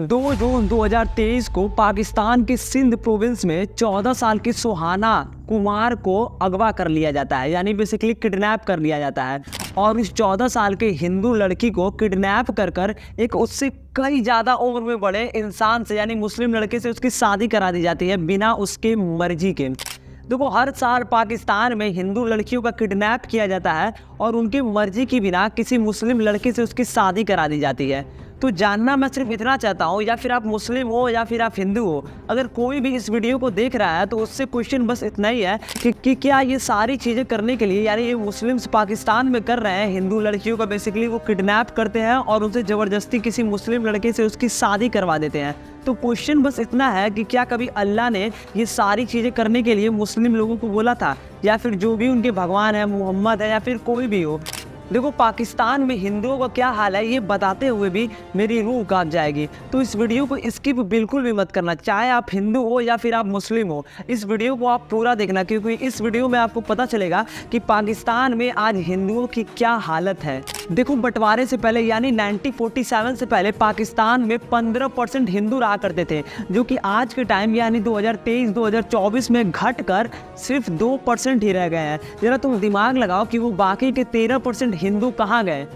2 जून 2023 को पाकिस्तान के सिंध प्रोविंस में 14 साल की सुहाना कुमार को अगवा कर लिया जाता है, यानी बेसिकली किडनैप कर लिया जाता है। और इस 14 साल के हिंदू लड़की को किडनैप कर एक उससे कई ज़्यादा उम्र में बड़े इंसान से यानी मुस्लिम लड़के से उसकी शादी करा दी जाती है बिना उसके मर्जी के। देखो, हर साल पाकिस्तान में हिंदू लड़कियों का किडनैप किया जाता है और उनकी मर्जी के बिना किसी मुस्लिम लड़के से उसकी शादी करा दी जाती है। तो जानना मैं सिर्फ इतना चाहता हूँ, या फिर आप मुस्लिम हो या फिर आप हिंदू हो, अगर कोई भी इस वीडियो को देख रहा है तो उससे क्वेश्चन बस इतना ही है कि क्या ये सारी चीज़ें करने के लिए, यानी ये मुस्लिम्स पाकिस्तान में कर रहे हैं, हिंदू लड़कियों का बेसिकली वो किडनैप करते हैं और उनसे ज़बरदस्ती किसी मुस्लिम लड़के से उसकी शादी करवा देते हैं। तो क्वेश्चन बस इतना है कि क्या कभी अल्लाह ने ये सारी चीज़ें करने के लिए मुस्लिम लोगों को बोला था, या फिर जो भी उनके भगवान है, मोहम्मद है या फिर कोई भी हो। देखो, पाकिस्तान में हिंदुओं का क्या हाल है ये बताते हुए भी मेरी रूह कांप जाएगी। तो इस वीडियो को स्किप बिल्कुल भी मत करना, चाहे आप हिंदू हो या फिर आप मुस्लिम हो। इस वीडियो को आप पूरा देखना, क्योंकि इस वीडियो में आपको पता चलेगा कि पाकिस्तान में आज हिंदुओं की क्या हालत है। देखो, बंटवारे से पहले यानी 1947 से पहले पाकिस्तान में 15% हिंदू रहा करते थे, जो कि आज के टाइम यानी 2023-2024 में घटकर सिर्फ 2% ही रह गए हैं। जरा तुम दिमाग लगाओ कि वो बाकी के 13% हिंदू कहाँ गए।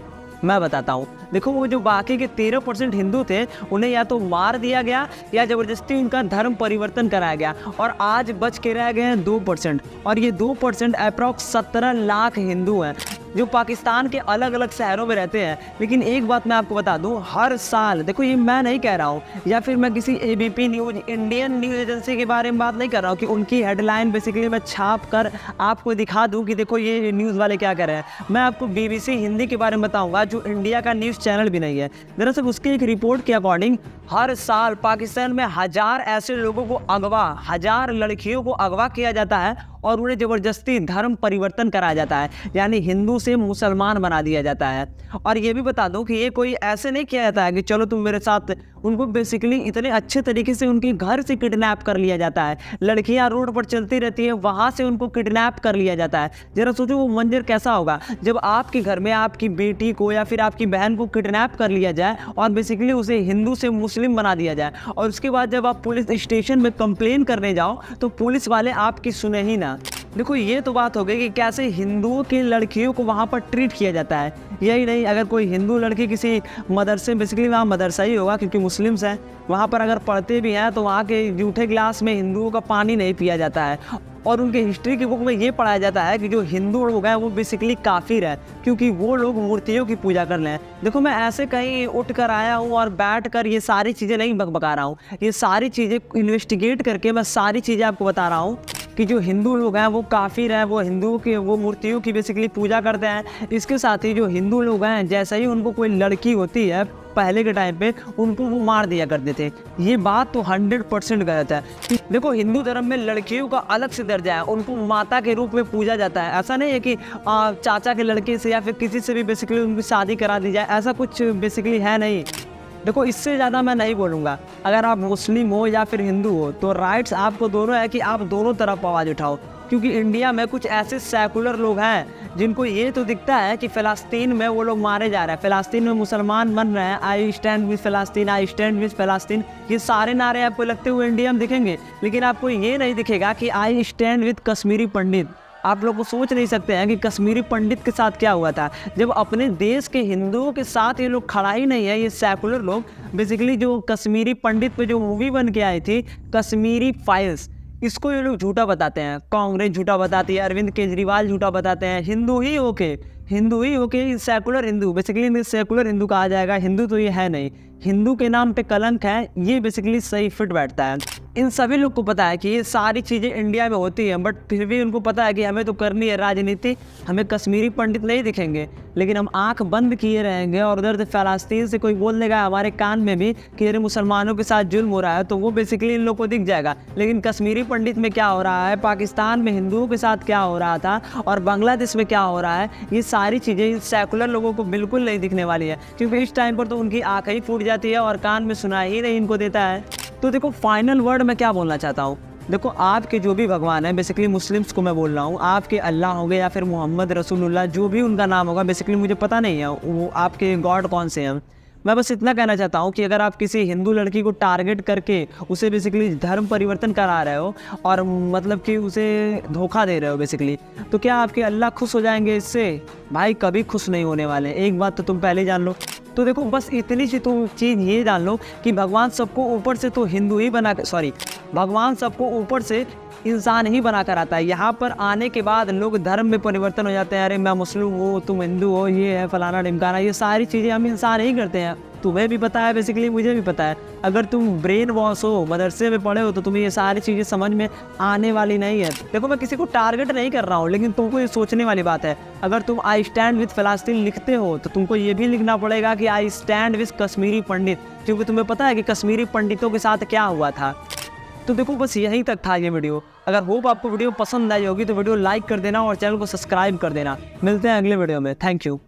मैं बताता हूँ। देखो, वो जो बाकी के 13% हिंदू थे उन्हें या तो मार दिया गया या ज़बरदस्ती उनका धर्म परिवर्तन कराया गया, और आज बच के रह गए हैं 2%। और ये 2% अप्रॉक्स 17 लाख हिंदू हैं जो पाकिस्तान के अलग अलग शहरों में रहते हैं। लेकिन एक बात मैं आपको बता दूं, हर साल, देखो ये मैं नहीं कह रहा हूं या फिर मैं किसी ABP news, Indian news agency के बारे में बात नहीं कर रहा हूं कि उनकी हेडलाइन बेसिकली मैं छाप कर आपको दिखा दूं कि देखो ये न्यूज़ वाले क्या कर रहे हैं। मैं आपको BBC हिंदी के बारे में बताऊँगा, जो इंडिया का न्यूज़ चैनल भी नहीं है। दरअसल उसकी एक रिपोर्ट के अकॉर्डिंग हर साल पाकिस्तान में 1000 ऐसे लोगों को अगवा, 1000 लड़कियों को अगवा किया जाता है और उन्हें ज़बरदस्ती धर्म परिवर्तन कराया जाता है, यानी हिंदू से मुसलमान बना दिया जाता है। और ये भी बता दूं कि ये कोई ऐसे नहीं किया जाता है कि चलो तुम मेरे साथ, उनको बेसिकली इतने अच्छे तरीके से उनके घर से किडनैप कर लिया जाता है। लड़कियां रोड पर चलती रहती है, वहाँ से उनको किडनैप कर लिया जाता है। जरा सोचो वो मंजर कैसा होगा जब आपके घर में आपकी बेटी को या फिर आपकी बहन को किडनैप कर लिया जाए और बेसिकली उसे हिंदू से मुस्लिम बना दिया जाए, और उसके बाद जब आप पुलिस स्टेशन में कंप्लेन करने जाओ तो पुलिस वाले आपकी सुने ही ना। देखो, ये तो बात हो गई कि कैसे हिंदुओं की लड़कियों को वहाँ पर ट्रीट किया जाता है। यही नहीं, अगर कोई हिंदू लड़की किसी मदरसे, बेसिकली वहाँ मदरसा ही होगा क्योंकि मुस्लिम्स हैं, वहाँ पर अगर पढ़ते भी हैं तो वहाँ के जूठे गिलास में हिंदुओं का पानी नहीं पिया जाता है। और उनके हिस्ट्री की बुक में ये पढ़ाया जाता है कि जो हिंदू लोग हैं वो बेसिकली काफिर है, क्योंकि वो लोग मूर्तियों की पूजा कर रहे हैं। देखो, मैं ऐसे कहीं उठ कर आया हूँ और बैठ कर ये सारी चीज़ें नहीं बकबका रहा हूँ, ये सारी चीज़ें इन्वेस्टिगेट करके मैं सारी चीज़ें आपको बता रहा हूँ कि जो हिंदू लोग हैं वो काफिर हैं, वो हिंदुओं की, वो मूर्तियों की बेसिकली पूजा करते हैं। इसके साथ ही जो हिंदू लोग हैं, जैसे ही उनको कोई लड़की होती है पहले के टाइम पे, उनको वो मार दिया करते थे। ये बात तो 100% गलत है। देखो, हिंदू धर्म में लड़कियों का अलग से दर्जा है, उनको माता के रूप में पूजा जाता है। ऐसा नहीं है कि चाचा के लड़के से या फिर किसी से भी बेसिकली उनकी शादी करा दी जाए, ऐसा कुछ बेसिकली है नहीं। देखो, इससे ज़्यादा मैं नहीं बोलूँगा। अगर आप मुस्लिम हो या फिर हिंदू हो तो राइट्स आपको दोनों है कि आप दोनों तरफ आवाज़ उठाओ, क्योंकि इंडिया में कुछ ऐसे सेकुलर लोग हैं जिनको ये तो दिखता है कि फ़लस्तीन में वो लोग मारे जा रहे हैं, फ़लस्तीन में मुसलमान बन रहे हैं, I stand with Palestine, I stand with Palestine, ये सारे नारे आपको लगते हुए इंडिया में दिखेंगे। लेकिन आपको ये नहीं दिखेगा कि आई स्टैंड विद कश्मीरी पंडित। आप लोग को सोच नहीं सकते हैं कि कश्मीरी पंडित के साथ क्या हुआ था, जब अपने देश के हिंदुओं के साथ ये लोग खड़ा ही नहीं है। ये सेकुलर लोग बेसिकली, जो कश्मीरी पंडित पे जो मूवी बन के आई थी कश्मीरी फाइल्स, इसको ये लोग झूठा बताते हैं, कांग्रेस झूठा बताती है, अरविंद केजरीवाल झूठा बताते हैं। हिंदू ही okay secular Hindu, basically secular Hindu कहा जाएगा, हिंदू तो ये है नहीं, हिंदू के नाम पे कलंक है, ये बेसिकली सही फिट बैठता है। इन सभी लोग को पता है कि ये सारी चीज़ें इंडिया में होती हैं, बट फिर भी उनको पता है कि हमें तो करनी है राजनीति, हमें कश्मीरी पंडित नहीं दिखेंगे, लेकिन हम आंख बंद किए रहेंगे और उधर फ़लस्तीन से कोई बोल देगा हमारे कान में भी कि अरे मुसलमानों के साथ जुल्म हो रहा है, तो वो बेसिकली इन लोग को दिख जाएगा। लेकिन कश्मीरी पंडित में क्या हो रहा है, पाकिस्तान में हिंदुओं के साथ क्या हो रहा था और बांग्लादेश में क्या हो रहा है, ये सारी चीज़ें सेकुलर लोगों को बिल्कुल नहीं दिखने वाली है, क्योंकि इस टाइम पर तो उनकी आँख ही फूट जाती है और कान में सुनाई ही नहीं इनको देता है। तो देखो, फाइनल वर्ड मैं क्या बोलना चाहता हूँ, देखो आपके जो भी भगवान है, बेसिकली मुस्लिम्स को मैं बोल रहा हूँ, आपके अल्लाह हो गए या फिर मोहम्मद रसूलुल्लाह, जो भी उनका नाम होगा, बेसिकली मुझे पता नहीं है वो आपके गॉड कौन से हैं, मैं बस इतना कहना चाहता हूँ कि अगर आप किसी हिंदू लड़की को टारगेट करके उसे बेसिकली धर्म परिवर्तन करा रहे हो और मतलब कि उसे धोखा दे रहे हो बेसिकली, तो क्या आपके अल्लाह खुश हो जाएंगे इससे? भाई कभी खुश नहीं होने वाले, एक बात तो तुम पहले जान लो। तो देखो बस इतनी सी तुम चीज़ ये जान लो कि भगवान सबको ऊपर से तो हिंदू ही बना भगवान सबको ऊपर से इंसान ही बना कर आता है। यहाँ पर आने के बाद लोग धर्म में परिवर्तन हो जाते हैं, अरे मैं मुस्लिम हूँ, तुम हिंदू हो, ये है फलाना ढिमकाना, ये सारी चीज़ें हम इंसान ही करते हैं। तुम्हें भी पता है बेसिकली, मुझे भी पता है। अगर तुम ब्रेन वॉश हो, मदरसे में पढ़े हो, तो तुम्हें ये सारी चीज़ें समझ में आने वाली नहीं है। देखो मैं किसी को टारगेट नहीं कर रहा हूँ, लेकिन तुमको ये सोचने वाली बात है। अगर तुम आई स्टैंड विद फ़लस्तीन लिखते हो तो तुमको ये भी लिखना पड़ेगा कि आई स्टैंड विद कश्मीरी पंडित, क्योंकि तुम्हें पता है कि कश्मीरी पंडितों के साथ क्या हुआ था। तो देखो बस यहीं तक था ये वीडियो। अगर होप आपको वीडियो पसंद आई होगी तो वीडियो लाइक कर देना और चैनल को सब्सक्राइब कर देना। मिलते हैं अगले वीडियो में। Thank you.